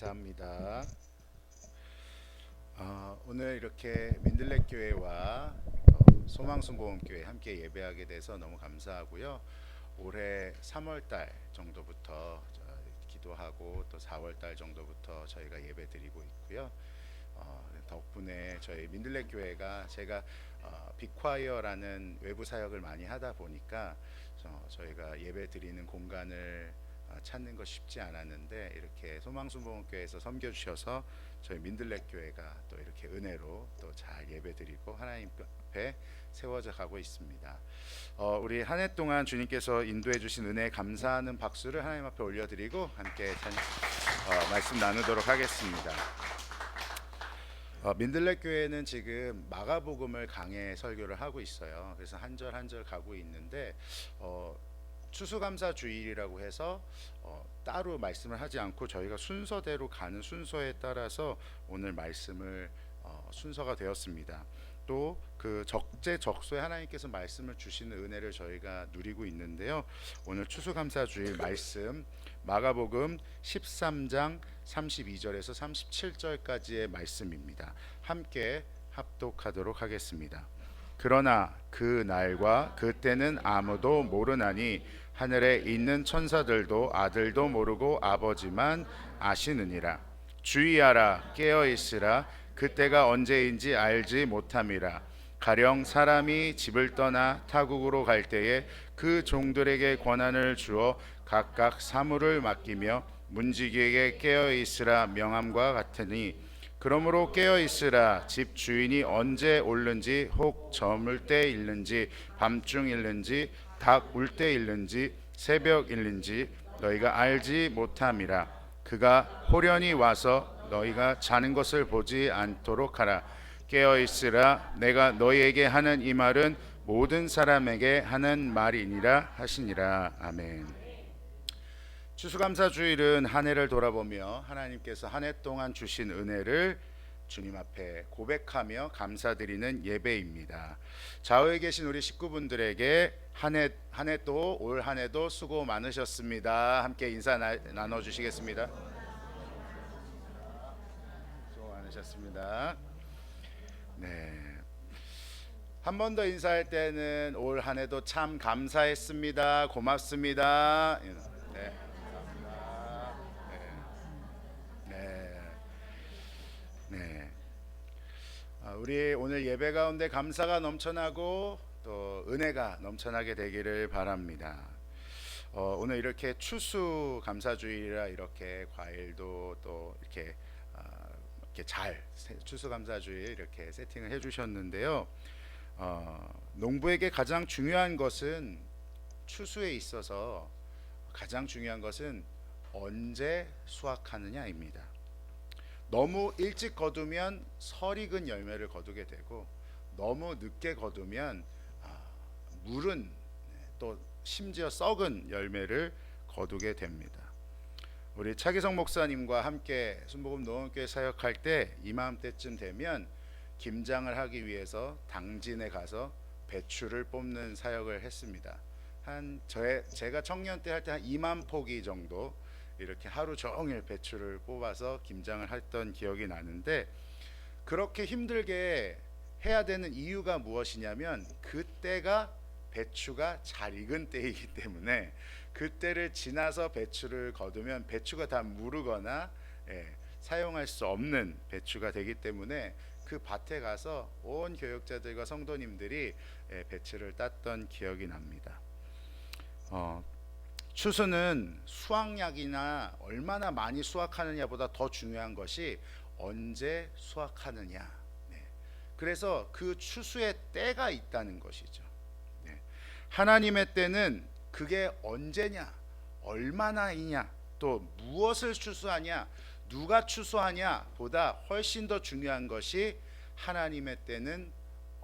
감사합니다. 오늘 이렇게 민들레 교회와 소망순복음교회 함께 예배하게 돼서 너무 감사하고요. 올해 3월 달 정도부터 기도하고 또 4월 달 정도부터 저희가 예배 드리고 있고요. 덕분에 저희 민들레 교회가 제가 빅콰이어라는 외부 사역을 많이 하다 보니까 저희가 예배 드리는 공간을 찾는 거 쉽지 않았는데 이렇게 소망순복음교회에서 섬겨주셔서 저희 민들레 교회가 또 이렇게 은혜로 또 잘 예배드리고 하나님 앞에 세워져 가고 있습니다. 우리 한 해 동안 주님께서 인도해 주신 은혜에 감사하는 박수를 하나님 앞에 올려드리고 함께 말씀 나누도록 하겠습니다. 민들레 교회는 지금 마가복음을 강해 설교를 하고 있어요. 그래서 한 절 한 절 가고 있는데 추수감사 주일이라고 해서 따로 말씀을 하지 않고 저희가 순서대로 가는 순서에 따라서 오늘 말씀을 순서가 되었습니다. 또 그 적재적소에 하나님께서 말씀을 주시는 은혜를 저희가 누리고 있는데요. 오늘 추수감사 주일 말씀 마가복음 13장 32절에서 37절까지의 말씀입니다. 함께 합독하도록 하겠습니다. 그러나 그 날과 그때는 아무도 모르나니 하늘에 있는 천사들도 아들도 모르고 아버지만 아시느니라. 주의하라, 깨어 있으라. 그때가 언제인지 알지 못함이라. 가령 사람이 집을 떠나 타국으로 갈 때에 그 종들에게 권한을 주어 각각 사물을 맡기며 문지기에게 깨어 있으라 명함과 같으니, 그러므로 깨어 있으라. 집 주인이 언제 올는지, 혹 저물 때 일는지, 밤중 일는지, 닭 울 때 일는지, 새벽 일는지 너희가 알지 못함이라. 그가 호련히 와서 너희가 자는 것을 보지 않도록 하라. 깨어 있으라. 내가 너희에게 하는 이 말은 모든 사람에게 하는 말이니라 하시니라. 아멘. 추수감사 주일은 한 해를 돌아보며 하나님께서 한 해 동안 주신 은혜를 주님 앞에 고백하며 감사드리는 예배입니다. 좌우에 계신 우리 식구분들에게 한 해도 올 한 해도 수고 많으셨습니다. 함께 인사 나눠 주시겠습니다. 수고 많으셨습니다. 네. 한 번 더 인사할 때는 올 한 해도 참 감사했습니다. 고맙습니다. 네. 네. 우리 오늘 예배 가운데 감사가 넘쳐나고 또 은혜가 넘쳐나게 되기를 바랍니다. 오늘 이렇게 추수 감사주일이라 이렇게 과일도 또 이렇게 잘 추수 감사주일 이렇게 세팅을 해주셨는데요. 농부에게 가장 중요한 것은 추수에 있어서 가장 중요한 것은 언제 수확하느냐입니다. 너무 일찍 거두면 설익은 열매를 거두게 되고 너무 늦게 거두면 물은 또 심지어 썩은 열매를 거두게 됩니다. 우리 차기성 목사님과 함께 순복음 노원교회 사역할 때 이맘때쯤 되면 김장을 하기 위해서 당진에 가서 배추를 뽑는 사역을 했습니다. 제가 청년 때 할 때 한 2만 포기 정도 이렇게 하루 종일 배추를 뽑아서 김장을 했던 기억이 나는데, 그렇게 힘들게 해야 되는 이유가 무엇이냐면 그때가 배추가 잘 익은 때이기 때문에 그때를 지나서 배추를 거두면 배추가 다 무르거나 사용할 수 없는 배추가 되기 때문에 그 밭에 가서 온 교역자들과 성도님들이 배추를 땄던 기억이 납니다. 추수는 수확량이나 얼마나 많이 수확하느냐보다 더 중요한 것이 언제 수확하느냐. 그래서 그 추수의 때가 있다는 것이죠. 하나님의 때는 그게 언제냐, 얼마나이냐, 또 무엇을 추수하냐, 누가 추수하냐 보다 훨씬 더 중요한 것이 하나님의 때는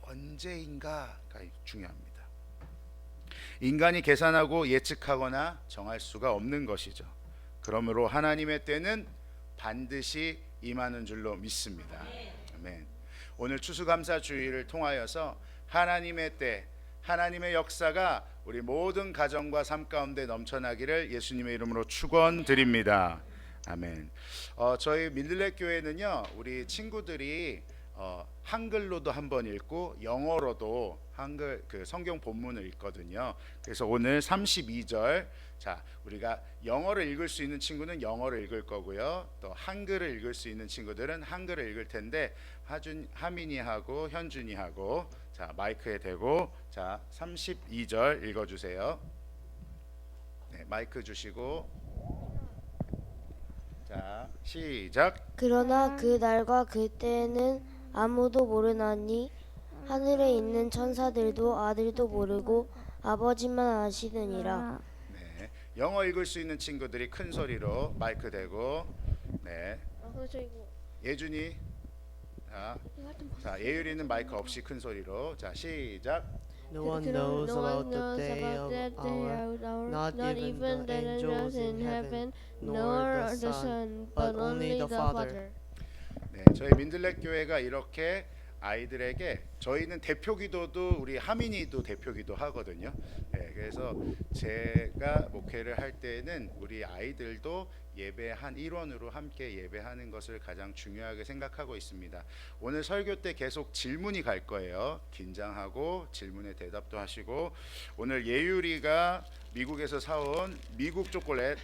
언제인가가 중요합니다. 인간이 계산하고 예측하거나 정할 수가 없는 것이죠. 그러므로 하나님의 때는 반드시 임하는 줄로 믿습니다. 아멘. 오늘 추수감사 주일을 통하여서 하나님의 때, 하나님의 역사가 우리 모든 가정과 삶 가운데 넘쳐나기를 예수님의 이름으로 축원드립니다. 아멘. 저희 민들레 교회는요, 우리 친구들이 한글로도 한번 읽고 영어로도 한글 그 성경 본문을 읽거든요. 그래서 오늘 32절, 자, 우리가 영어를 읽을 수 있는 친구는 영어를 읽을 거고요. 또 한글을 읽을 수 있는 친구들은 한글을 읽을 텐데, 하민이하고 현준이하고 자, 마이크에 대고 자, 32절 읽어 주세요. 네, 마이크 주시고 자, 시작. 그러나 그 날과 그 때는 아무도 모르나니 하늘에 있는 천사들도 아들도 모르고 아버지만 아시느니라. 네, 영어 읽을 수 있는 친구들이 큰 소리로 마이크 대고. 네, 예준이. 자, 예율이는 마이크 없이 큰 소리로. 자, 시작. No one knows about the day of our, not even the angels in heaven, nor the Son, but only the Father. 네, 저희 민들레 교회가 이렇게 아이들에게, 저희는 대표 기도도 우리 하민이도 대표 기도 하거든요. 네, 그래서 제가 목회를 할 때는 우리 아이들도 예배한 일원으로 함께 예배하는 것을 가장 중요하게 생각하고 있습니다. 오늘 설교 때 계속 질문이 갈 거예요. 긴장하고 질문에 대답도 하시고, 오늘 예율이가 미국에서 사온 미국 초콜릿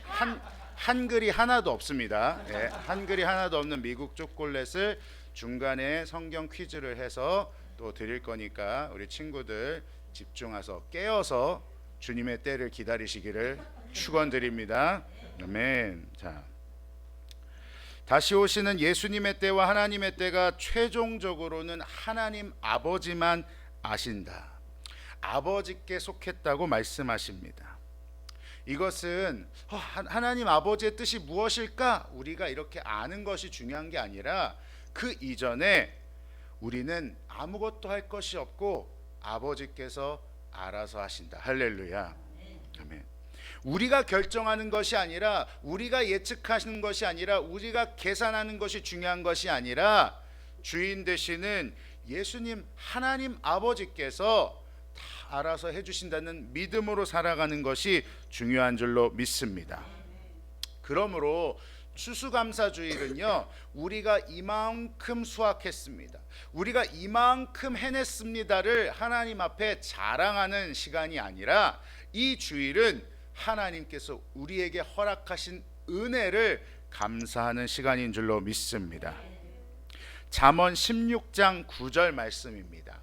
한글이 하나도 없습니다. 네, 한글이 하나도 없는 미국 초콜릿을 중간에 성경 퀴즈를 해서 또 드릴 거니까 우리 친구들 집중해서 깨어서 주님의 때를 기다리시기를 축원드립니다. 아멘. 자, 다시 오시는 예수님의 때와 하나님의 때가 최종적으로는 하나님 아버지만 아신다. 아버지께 속했다고 말씀하십니다. 이것은 하나님 아버지의 뜻이 무엇일까? 우리가 이렇게 아는 것이 중요한 게 아니라, 그 이전에 우리는 아무것도 할 것이 없고 아버지께서 알아서 하신다. 할렐루야. 아멘. 우리가 결정하는 것이 아니라, 우리가 예측하는 것이 아니라, 우리가 계산하는 것이 중요한 것이 아니라, 주인 되시는 예수님 하나님 아버지께서 다 알아서 해주신다는 믿음으로 살아가는 것이 중요한 줄로 믿습니다. 그러므로 추수감사주일은요, 우리가 이만큼 수확했습니다, 우리가 이만큼 해냈습니다를 하나님 앞에 자랑하는 시간이 아니라, 이 주일은 하나님께서 우리에게 허락하신 은혜를 감사하는 시간인 줄로 믿습니다. 잠언 16장 9절 말씀입니다.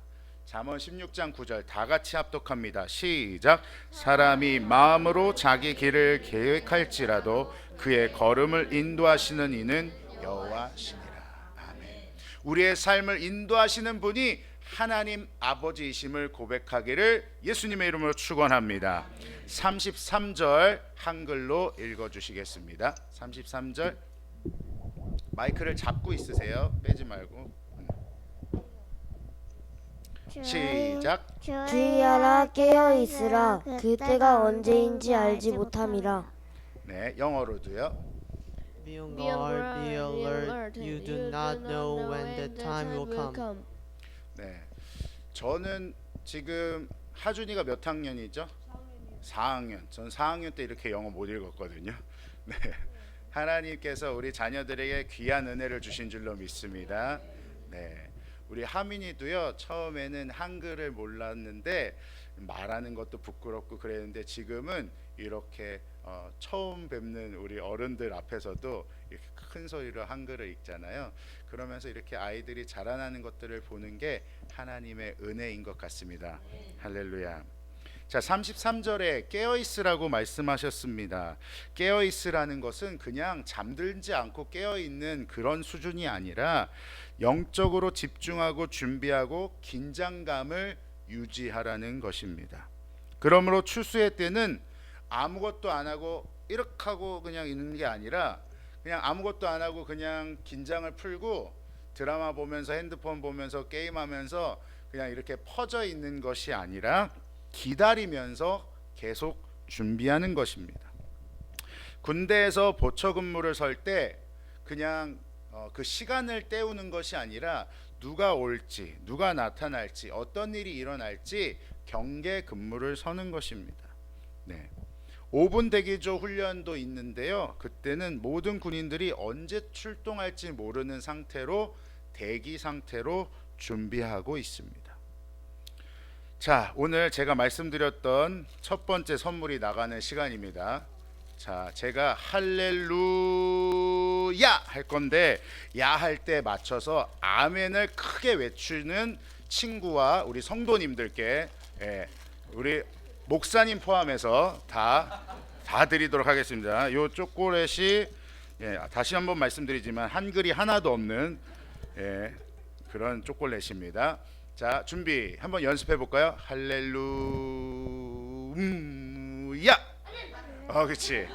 잠언 16장 9절 다 같이 합독합니다. 시작. 사람이 마음으로 자기 길을 계획할지라도 그의 걸음을 인도하시는 이는 여호와시니라. 아멘. 우리의 삶을 인도하시는 분이 하나님 아버지이심을 고백하기를 예수님의 이름으로 축원합니다. 33절 한글로 읽어주시겠습니다. 33절 마이크를 잡고 있으세요. 빼지 말고. 시작. 주의하라, 깨어 있으라. 그때가 언제인지 알지 못함이라. 네, 영어로도요. Be on guard, be alert. You do not know when the time will come. 네, 저는 지금 하준이가 몇 학년이죠? 4학년. 전 4학년 때 이렇게 영어 못 읽었거든요. 네, 하나님께서 우리 자녀들에게 귀한 은혜를 주신 줄로 믿습니다. 네, 우리 하민이도요, 처음에는 한글을 몰랐는데 말하는 것도 부끄럽고 그랬는데, 지금은 이렇게 처음 뵙는 우리 어른들 앞에서도 이렇게 큰 소리로 한글을 읽잖아요. 그러면서 이렇게 아이들이 자라나는 것들을 보는 게 하나님의 은혜인 것 같습니다. 할렐루야. 자, 33절에 깨어있으라고 말씀하셨습니다. 깨어있으라는 것은 그냥 잠들지 않고 깨어있는 그런 수준이 아니라, 영적으로 집중하고 준비하고 긴장감을 유지하라는 것입니다. 그러므로 추수의 때는 아무것도 안 하고 이렇게 하고 그냥 있는 게 아니라, 그냥 아무것도 안 하고 그냥 긴장을 풀고 드라마 보면서 핸드폰 보면서 게임하면서 그냥 이렇게 퍼져 있는 것이 아니라, 기다리면서 계속 준비하는 것입니다. 군대에서 보초 근무를 설 때 그냥 그 시간을 때우는 것이 아니라, 누가 올지, 누가 나타날지, 어떤 일이 일어날지 경계 근무를 서는 것입니다. 네. 5분 대기조 훈련도 있는데요. 그때는 모든 군인들이 언제 출동할지 모르는 상태로 대기 상태로 준비하고 있습니다. 자, 오늘 제가 말씀드렸던 첫 번째 선물이 나가는 시간입니다. 자, 제가 할렐루야 할 건데 야 할 때 맞춰서 아멘을 크게 외치는 친구와 우리 성도님들께 우리 목사님 포함해서 다 드리도록 하겠습니다. 요 초콜릿이 다시 한번 말씀드리지만 한글이 하나도 없는 그런 초콜릿입니다. 자, 준비 한번 연습해 볼까요? 할렐루야. 그렇지.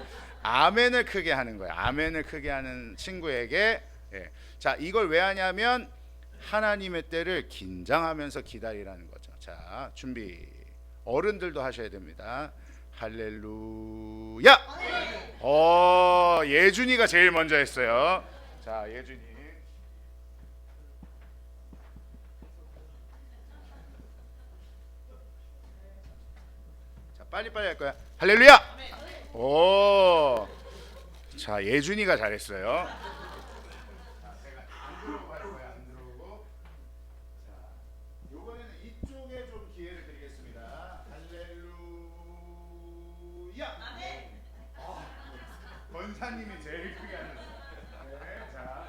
아멘을 크게 하는 거야. 아멘을 크게 하는 친구에게 자, 이걸 왜 하냐면 하나님의 때를 긴장하면서 기다리라는 거죠. 자, 준비. 어른들도 하셔야 됩니다. 할렐루야. 예준이가 제일 먼저 했어요. 자, 예준이. 자, 빨리빨리 할 거야. 할렐루야. 오. 자, 예준이가 잘했어요. 자, 제가 안 들어오고 할 거야. 안 들어오고. 자, 요번에는 이쪽에 좀 기회를 드리겠습니다. 할렐루야. 아멘. 권사님이 제일 크게 하는. 네, 자,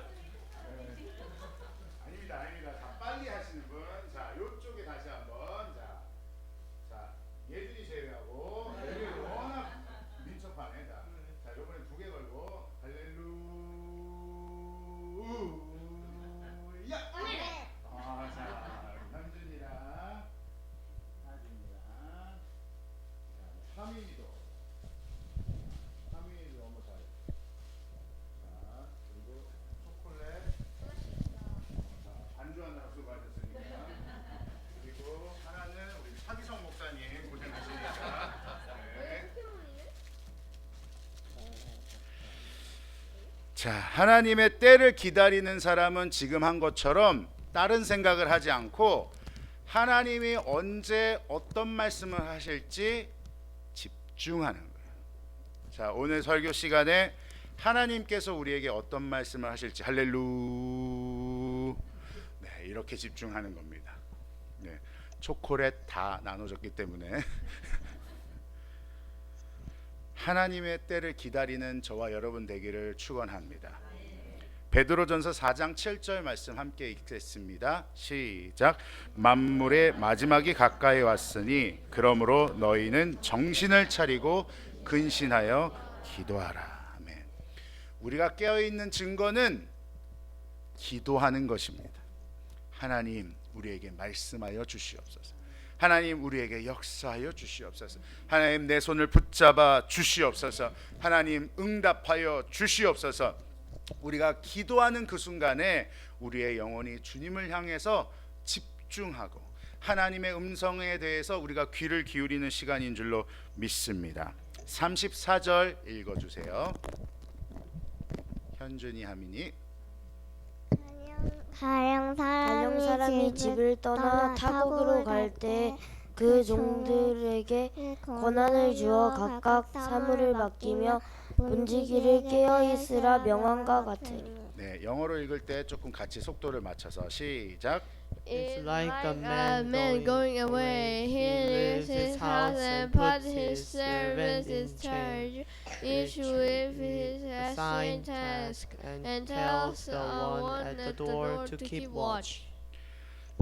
아닙니다, 아닙니다. 다 빨리 하시는 분. 자, 요쪽에 다시 한번. 자, 예준이 제외하고. 예준이 워낙 민첩하네. 자, 요번엔 2개 걸고. 할렐루야. 자, 현준이랑 하진이랑 하민이도 너무 잘해. 자, 그리고 초콜릿. 자, 안주 하느라 수고하셨으니까. 그리고 하나는 우리 차기성 목사님 고생하시니까. 네. 자, 하나님의 때를 기다리는 사람은 지금 한 것처럼 다른 생각을 하지 않고 하나님이 언제 어떤 말씀을 하실지 집중하는 거예요. 자, 오늘 설교 시간에 하나님께서 우리에게 어떤 말씀을 하실지 네, 이렇게 집중하는 겁니다. 네, 초콜릿 다 나눠줬기 때문에 하나님의 때를 기다리는 저와 여러분 되기를 축원합니다. 베드로전서 4장 7절 말씀 함께 읽겠습니다. 시작. 만물의 마지막이 가까이 왔으니 그러므로 너희는 정신을 차리고 근신하여 기도하라. 아멘. 우리가 깨어 있는 증거는 기도하는 것입니다. 하나님, 우리에게 말씀하여 주시옵소서. 하나님, 우리에게 역사하여 주시옵소서. 하나님, 내 손을 붙잡아 주시옵소서. 하나님, 응답하여 주시옵소서. 우리가 기도하는 그 순간에 우리의 영혼이 주님을 향해서 집중하고 하나님의 음성에 대해서 우리가 귀를 기울이는 시간인 줄로 믿습니다. 34절 읽어주세요. 현준이, 하민이. 가령 사람이 집을 떠나 타국으로 갈 때 그 종들에게 권한을 주어 각각 사물을 맡기며 문지기를 깨어 있으라 명함과 같으니. 네, 영어로 읽을 때 조금 같이 속도를 맞춰서 시작. It's like a man going away. He leaves his house and puts his servants in charge, each with his assigned task, and tells the one at the door to keep watch.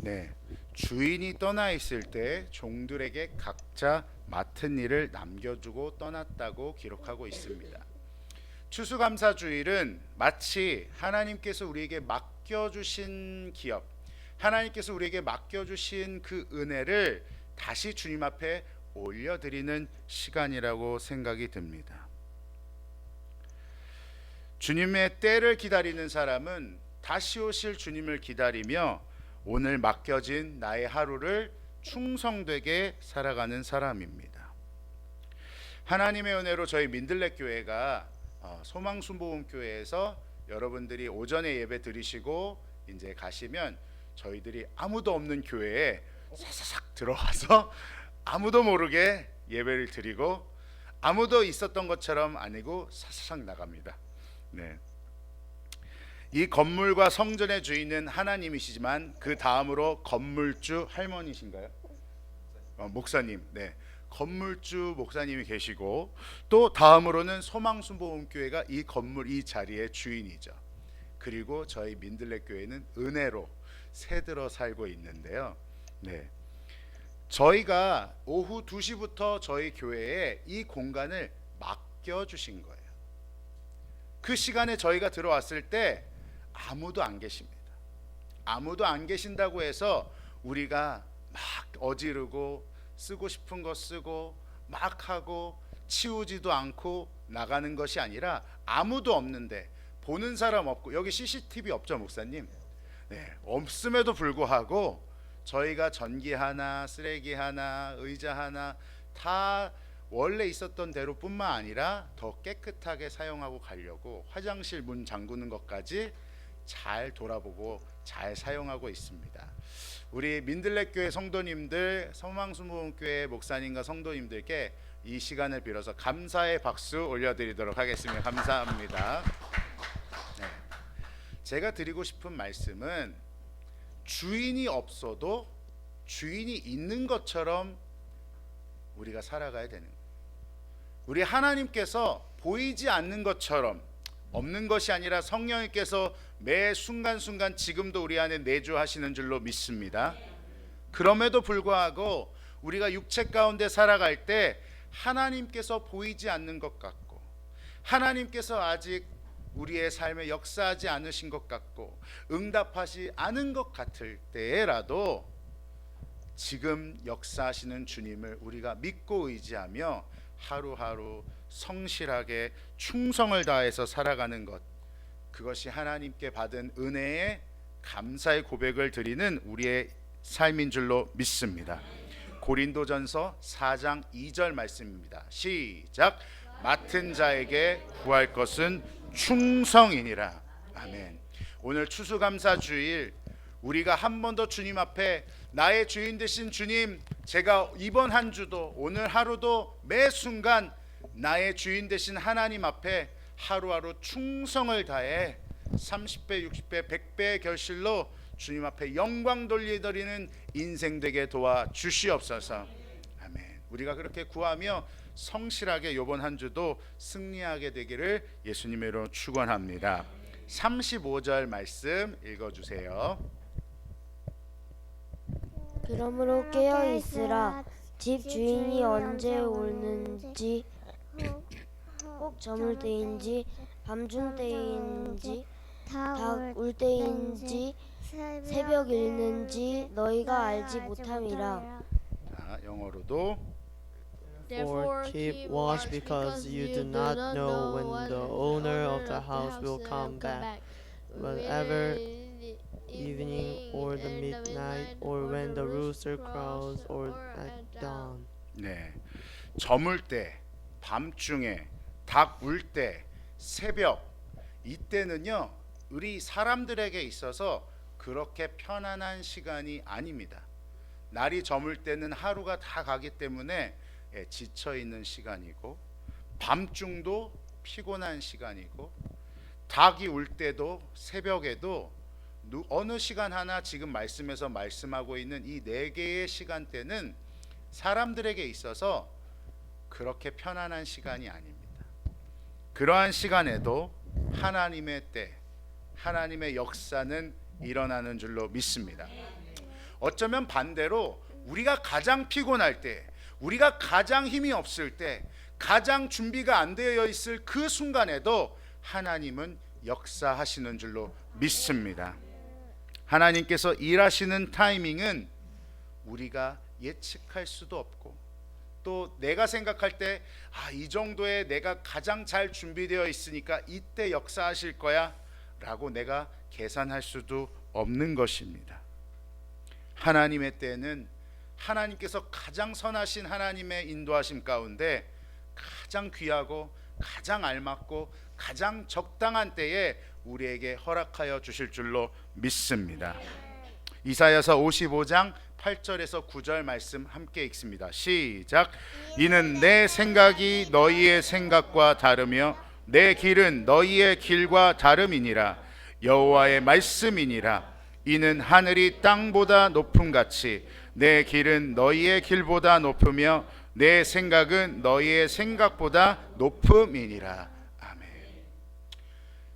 네, 주인이 떠나 있을 때 종들에게 각자 맡은 일을 남겨주고 떠났다고 기록하고 있습니다. 추수감사주일은 마치 하나님께서 우리에게 맡겨주신 기업, 하나님께서 우리에게 맡겨주신 그 은혜를 다시 주님 앞에 올려드리는 시간이라고 생각이 듭니다. 주님의 때를 기다리는 사람은 다시 오실 주님을 기다리며 오늘 맡겨진 나의 하루를 충성되게 살아가는 사람입니다. 하나님의 은혜로 저희 민들레 교회가 소망순복음교회에서 여러분들이 오전에 예배 드리시고 이제 가시면 저희들이 아무도 없는 교회에 사사삭 들어와서 아무도 모르게 예배를 드리고 아무도 있었던 것처럼 아니고 사사삭 나갑니다. 네. 이 건물과 성전의 주인은 하나님이시지만 그 다음으로 건물주 할머니신가요? 목사님. 네. 건물주 목사님이 계시고 또 다음으로는 소망순복음교회가 이 건물 이 자리의 주인이죠. 그리고 저희 민들레 교회는 은혜로 새들어 살고 있는데요. 네. 저희가 오후 2시부터 저희 교회에 이 공간을 맡겨 주신 거예요. 그 시간에 저희가 들어왔을 때 아무도 안 계십니다. 아무도 안 계신다고 해서 우리가 막 어지르고 쓰고 싶은 거 쓰고 막 하고 치우지도 않고 나가는 것이 아니라 아무도 없는데 보는 사람 없고 여기 CCTV 없죠 목사님? 네, 없음에도 불구하고 저희가 전기 하나 쓰레기 하나 의자 하나 다 원래 있었던 대로뿐만 아니라 더 깨끗하게 사용하고 가려고 화장실 문 잠그는 것까지 잘 돌아보고 잘 사용하고 있습니다. 우리 민들레교회 성도님들, 소망순복음교회 목사님과 성도님들께 이 시간을 빌어서 감사의 박수 올려드리도록 하겠습니다. 감사합니다. 네. 제가 드리고 싶은 말씀은 주인이 없어도 주인이 있는 것처럼 우리가 살아가야 되는 거예요. 우리 하나님께서 보이지 않는 것처럼 없는 것이 아니라 성령님께서 매 순간순간 지금도 우리 안에 내주하시는 줄로 믿습니다. 그럼에도 불구하고 우리가 육체 가운데 살아갈 때 하나님께서 보이지 않는 것 같고 하나님께서 아직 우리의 삶에 역사하지 않으신 것 같고 응답하지 않은 것 같을 때라도 지금 역사하시는 주님을 우리가 믿고 의지하며 하루하루 성실하게 충성을 다해서 살아가는 것, 그것이 하나님께 받은 은혜의 감사의 고백을 드리는 우리의 삶인 줄로 믿습니다. 고린도전서 4장 2절 말씀입니다. 시작. 맡은 자에게 구할 것은 충성이니라. 아멘. 오늘 추수감사 주일 우리가 한 번 더 주님 앞에 나의 주인 되신 주님, 제가 이번 한 주도 오늘 하루도 매 순간 나의 주인 되신 하나님 앞에 하루하루 충성을 다해 30배, 60배, 100배의 결실로 주님 앞에 영광 돌려드리는 인생 되게 도와주시옵소서. 아멘. 우리가 그렇게 구하며 성실하게 이번 한 주도 승리하게 되기를 예수님의 이름으로 축원합니다. 35절 말씀 읽어주세요. 그러므로 깨어 있으라. 집 주인이 언제 오는지, 꼭 저물 때인지 밤중 때인지 닭 울 때인지 새벽 일는지 너희가 알지 못함이라. 영어로도 Therefore keep watch, because you do not know when the owner of the house will come back, whenever evening or the midnight, or when the rooster crows, or at dawn. 네, 저물 때, 밤중에, 닭 울 때, 새벽, 이때는요 우리 사람들에게 있어서 그렇게 편안한 시간이 아닙니다. 날이 저물 때는 하루가 다 가기 때문에 지쳐있는 시간이고, 밤중도 피곤한 시간이고, 닭이 울 때도 새벽에도 어느 시간 하나 지금 말씀에서 말씀하고 있는 이 4개의 시간대는 사람들에게 있어서 그렇게 편안한 시간이 아닙니다. 그러한 시간에도 하나님의 때, 하나님의 역사는 일어나는 줄로 믿습니다. 어쩌면 반대로 우리가 가장 피곤할 때, 우리가 가장 힘이 없을 때, 가장 준비가 안 되어 있을 그 순간에도 하나님은 역사하시는 줄로 믿습니다. 하나님께서 일하시는 타이밍은 우리가 예측할 수도 없고, 또 내가 생각할 때 이 정도에 내가 가장 잘 준비되어 있으니까 이때 역사하실 거야 라고 내가 계산할 수도 없는 것입니다. 하나님의 때는 하나님께서 가장 선하신 하나님의 인도하심 가운데 가장 귀하고 가장 알맞고 가장 적당한 때에 우리에게 허락하여 주실 줄로 믿습니다. 이사야서 55장 8절에서 9절 말씀 함께 읽습니다. 시작. 이는 내 생각이 너희의 생각과 다르며 내 길은 너희의 길과 다름이니라. 여호와의 말씀이니라. 이는 하늘이 땅보다 높음같이 내 길은 너희의 길보다 높으며 내 생각은 너희의 생각보다 높음이니라. 아멘.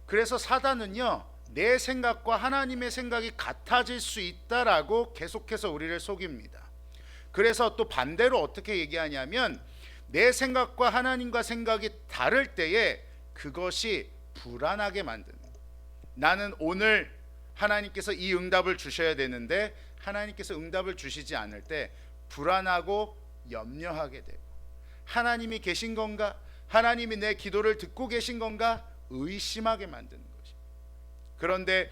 그래서 사단은요, 내 생각과 하나님의 생각이 같아질 수 있다라고 계속해서 우리를 속입니다. 그래서 또 반대로 어떻게 얘기하냐면 내 생각과 하나님과 생각이 다를 때에 그것이 불안하게 만드는 거예요. 나는 오늘 하나님께서 이 응답을 주셔야 되는데 하나님께서 응답을 주시지 않을 때 불안하고 염려하게 되고, 하나님이 계신 건가? 하나님이 내 기도를 듣고 계신 건가? 의심하게 만드는 것입니다. 그런데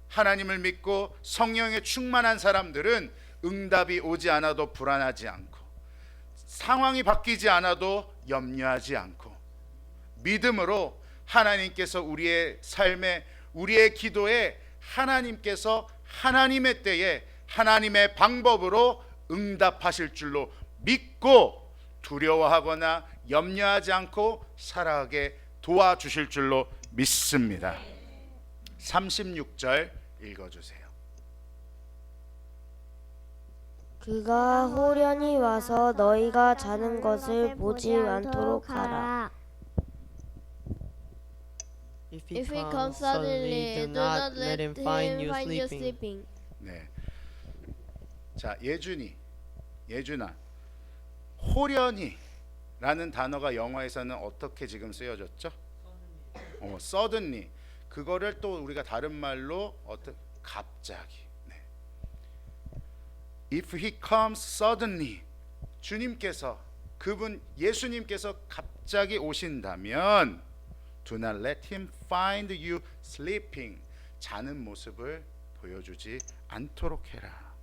하나님을 믿고 성령에 충만한 사람들은 응답이 오지 않아도 불안하지 않고, 상황이 바뀌지 않아도 염려하지 않고, 믿음으로 하나님께서 우리의 삶에, 우리의 기도에 하나님께서 하나님의 때에 하나님의 방법으로 응답하실 줄로 믿고 두려워하거나 염려하지 않고 살아가게 도와주실 줄로 믿습니다. 36절 읽어주세요. 그가 호련히 와서 너희가 자는 것을 보지 않도록 하라. If he comes suddenly, do not let him find you sleeping. 네. 자, 예준아, 호련히라는 단어가 영어에서는 어떻게 지금 쓰여졌죠? suddenly. 그거를 또 우리가 다른 말로 갑자기. 네. If he comes suddenly, 주님께서, 그분 예수님께서 갑자기 오신다면 do not let him find you sleeping. 자는 모습을 보여주지 않도록 해라.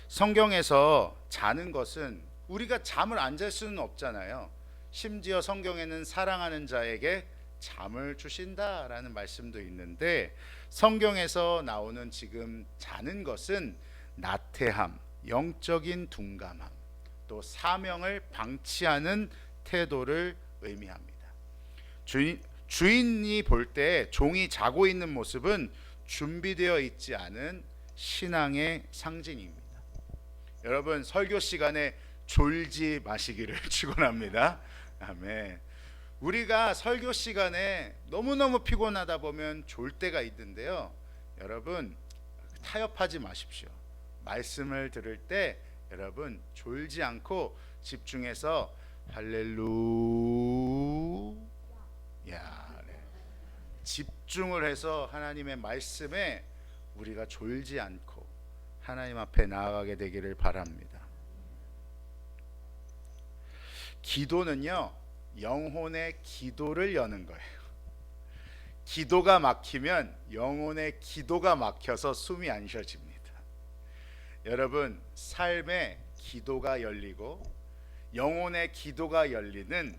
성경에서 자는 것은 우리가 잠을 안 잘 수는 없잖아요. 심지어 성경에는 사랑하는 자에게 잠을 주신다라는 말씀도 있는데, 성경에서 나오는 지금 자는 것은 나태함, 영적인 둔감함, 또 사명을 방치하는 태도를 의미합니다. 주인이 볼 때 종이 자고 있는 모습은 준비되어 있지 않은 신앙의 상징입니다. 여러분, 설교 시간에 졸지 마시기를 축원합니다. 아멘. 우리가 설교 시간에 너무너무 피곤하다 보면 졸 때가 있는데요. 여러분, 타협하지 마십시오. 말씀을 들을 때 여러분 졸지 않고 집중해서 할렐루야, 네. 집중을 해서 하나님의 말씀에 우리가 졸지 않고 하나님 앞에 나아가게 되기를 바랍니다. 기도는요, 영혼의 기도를 여는 거예요. 기도가 막히면 영혼의 기도가 막혀서 숨이 안 쉬어집니다. 여러분, 삶에 기도가 열리고 영혼의 기도가 열리는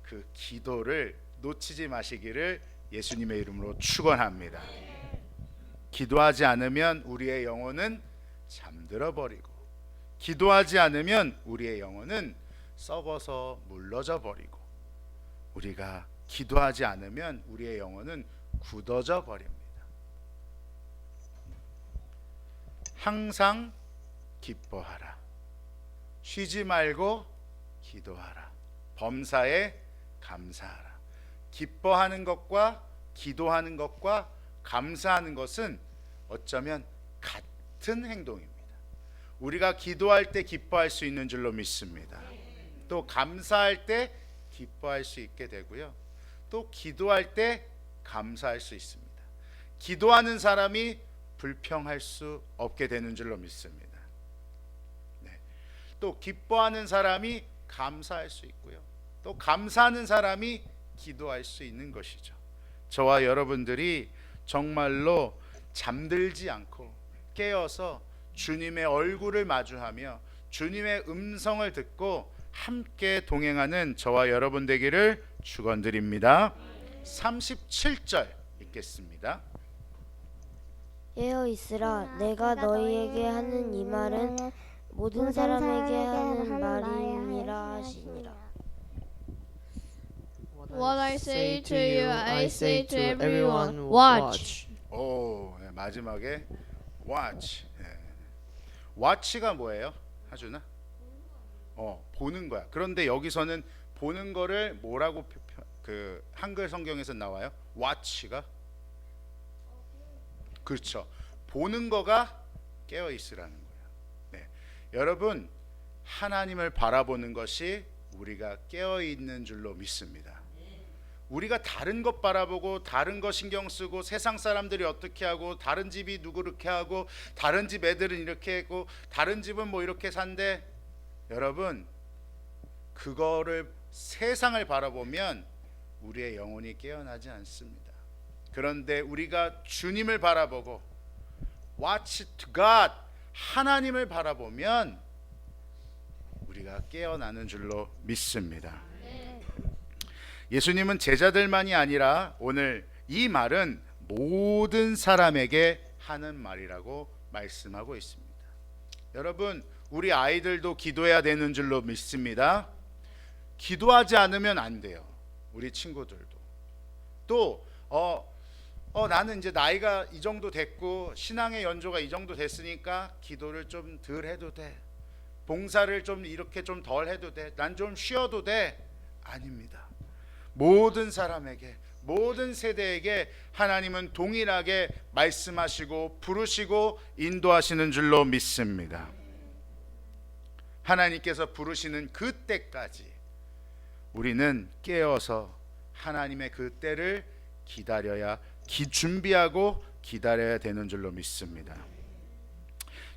그 기도를 놓치지 마시기를 예수님의 이름으로 축원합니다. 기도하지 않으면 우리의 영혼은 잠들어 버리고, 기도하지 않으면 우리의 영혼은 썩어서 물러져 버리고, 우리가 기도하지 않으면 우리의 영혼은 굳어져 버립니다. 항상 기뻐하라. 쉬지 말고 기도하라. 범사에 감사하라. 기뻐하는 것과 기도하는 것과 감사하는 것은 어쩌면 같은 행동입니다. 우리가 기도할 때 기뻐할 수 있는 줄로 믿습니다. 또 감사할 때 기뻐할 수 있게 되고요. 또 기도할 때 감사할 수 있습니다. 기도하는 사람이 불평할 수 없게 되는 줄로 믿습니다. 네. 또 기뻐하는 사람이 감사할 수 있고요. 또 감사하는 사람이 기도할 수 있는 것이죠. 저와 여러분들이 정말로 잠들지 않고 깨어서 주님의 얼굴을 마주하며 주님의 음성을 듣고 함께 동행하는 저와 여러분 되기를 축원드립니다. 37절 읽겠습니다. 깨어 있으라. 내가 너희에게 하는 이 말은 모든 사람에게 하는 말이니라 하시니라. What I say to you, I say to everyone, watch. 오, 네, 마지막에 watch. 네. watch가 뭐예요? 하준아? 보는 거야. 그런데 여기서는 보는 거를 뭐라고 그 한글 성경에서 나와요? watch가? 그렇죠. 보는 거가 깨어 있으라는 거예요. 네. 여러분, 하나님을 바라보는 것이 우리가 깨어 있는 줄로 믿습니다. 우리가 다른 것 바라보고 다른 거 신경 쓰고 세상 사람들이 어떻게 하고 다른 집이 누구 이렇게 하고 다른 집 애들은 이렇게 했고 다른 집은 뭐 이렇게 산대. 여러분, 그거를 세상을 바라보면 우리의 영혼이 깨어나지 않습니다. 그런데 우리가 주님을 바라보고 watch to God, 하나님을 바라보면 우리가 깨어나는 줄로 믿습니다. 예수님은 제자들만이 아니라 오늘 이 말은 모든 사람에게 하는 말이라고 말씀하고 있습니다. 여러분, 우리 아이들도 기도해야 되는 줄로 믿습니다. 기도하지 않으면 안 돼요. 우리 친구들도. 또 나는 이제 나이가 이 정도 됐고 신앙의 연조가 이 정도 됐으니까 기도를 좀 덜 해도 돼. 봉사를 좀 이렇게 좀 덜 해도 돼. 난 좀 쉬어도 돼. 아닙니다. 모든 사람에게, 모든 세대에게 하나님은 동일하게 말씀하시고 부르시고 인도하시는 줄로 믿습니다. 하나님께서 부르시는 그 때까지 우리는 깨어서 하나님의 그 때를 준비하고 기다려야 되는 줄로 믿습니다.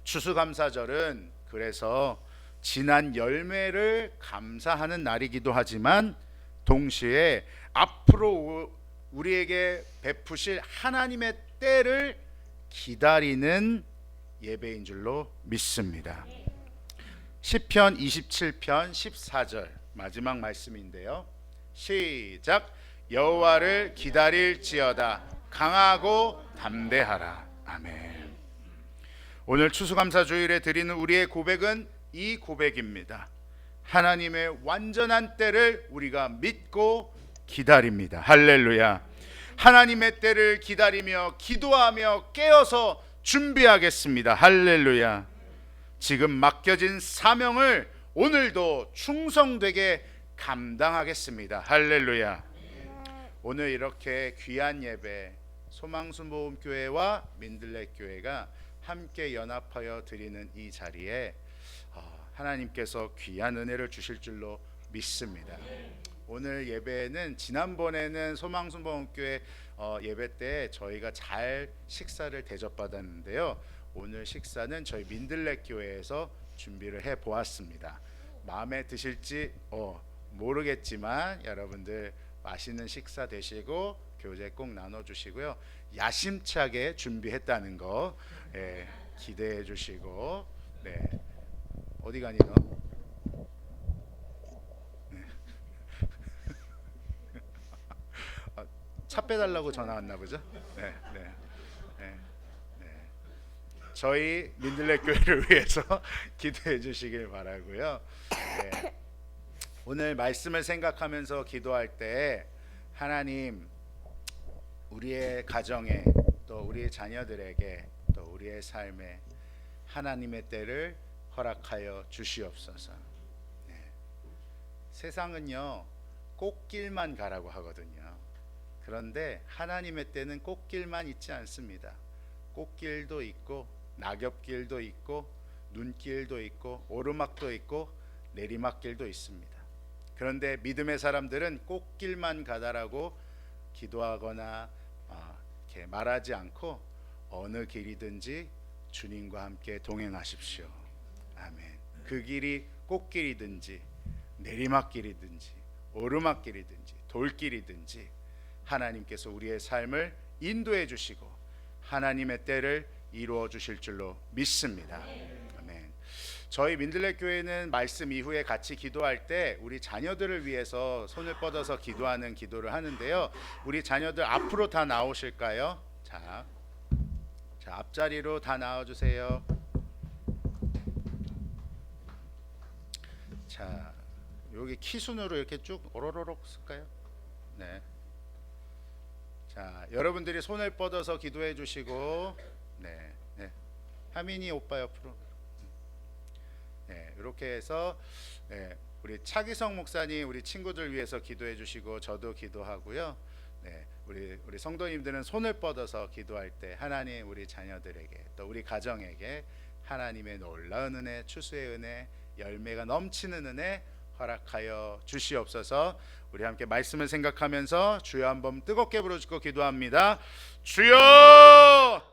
추수감사절은 그래서 지난 열매를 감사하는 날이기도 하지만 동시에 앞으로 우리에게 베푸실 하나님의 때를 기다리는 예배인 줄로 믿습니다. 시편 27편 14절 마지막 말씀인데요. 시작. 여호와를 기다릴지어다 강하고 담대하라. 아멘. 오늘 추수감사 주일에 드리는 우리의 고백은 이 고백입니다. 하나님의 완전한 때를 우리가 믿고 기다립니다. 할렐루야. 하나님의 때를 기다리며 기도하며 깨어서 준비하겠습니다. 할렐루야. 지금 맡겨진 사명을 오늘도 충성되게 감당하겠습니다. 할렐루야. 오늘 이렇게 귀한 예배 소망수모음교회와 민들레교회가 함께 연합하여 드리는 이 자리에 하나님께서 귀한 은혜를 주실 줄로 믿습니다. 오늘 예배는 지난번에는 소망수모음교회 예배 때 저희가 잘 식사를 대접받았는데요. 오늘 식사는 저희 민들레교회에서 준비를 해 보았습니다. 마음에 드실지 모르겠지만 여러분들 맛있는 식사 되시고 교제 꼭 나눠주시고요. 야심차게 준비했다는 거 기대해 주시고 어디 가니 너? 차 빼달라고 전화 왔나 보죠? 저희 민들레교회를 위해서 기도해 주시길 바라고요. 오늘 말씀을 생각하면서 기도할 때 하나님 우리의 가정에 또 우리의 자녀들에게 또 우리의 삶에 하나님의 때를 허락하여 주시옵소서. 세상은요 꽃길만 가라고 하거든요. 그런데 하나님의 때는 꽃길만 있지 않습니다. 꽃길도 있고 낙엽길도 있고 눈길도 있고 오르막도 있고 내리막길도 있습니다. 그런데 믿음의 사람들은 꽃길만 가다라고 기도하거나 이렇게 말하지 않고 어느 길이든지 주님과 함께 동행하십시오. 아멘. 그 길이 꽃길이든지 내리막길이든지 오르막길이든지 돌길이든지 하나님께서 우리의 삶을 인도해 주시고 하나님의 때를 이루어 주실 줄로 믿습니다. 아멘. 저희 민들레교회는 말씀 이후에 같이 기도할 때 우리 자녀들을 위해서 손을 뻗어서 기도하는 기도를 하는데요. 우리 자녀들 앞으로 다 나오실까요? 자, 자, 앞자리로 다 나와 주세요. 자, 여기 키 순으로 이렇게 쭉 오로로록 쓸까요? 네. 자, 여러분들이 손을 뻗어서 기도해 주시고, 네, 네. 하민이 오빠 옆으로. 네, 이렇게 해서 네, 우리 차기성 목사님 우리 친구들 위해서 기도해 주시고 저도 기도하고요. 네, 우리 성도님들은 손을 뻗어서 기도할 때 하나님 우리 자녀들에게 또 우리 가정에게 하나님의 놀라운 은혜, 추수의 은혜, 열매가 넘치는 은혜 허락하여 주시옵소서. 우리 함께 말씀을 생각하면서 주여 한번 뜨겁게 부르짖고 기도합니다. 주여!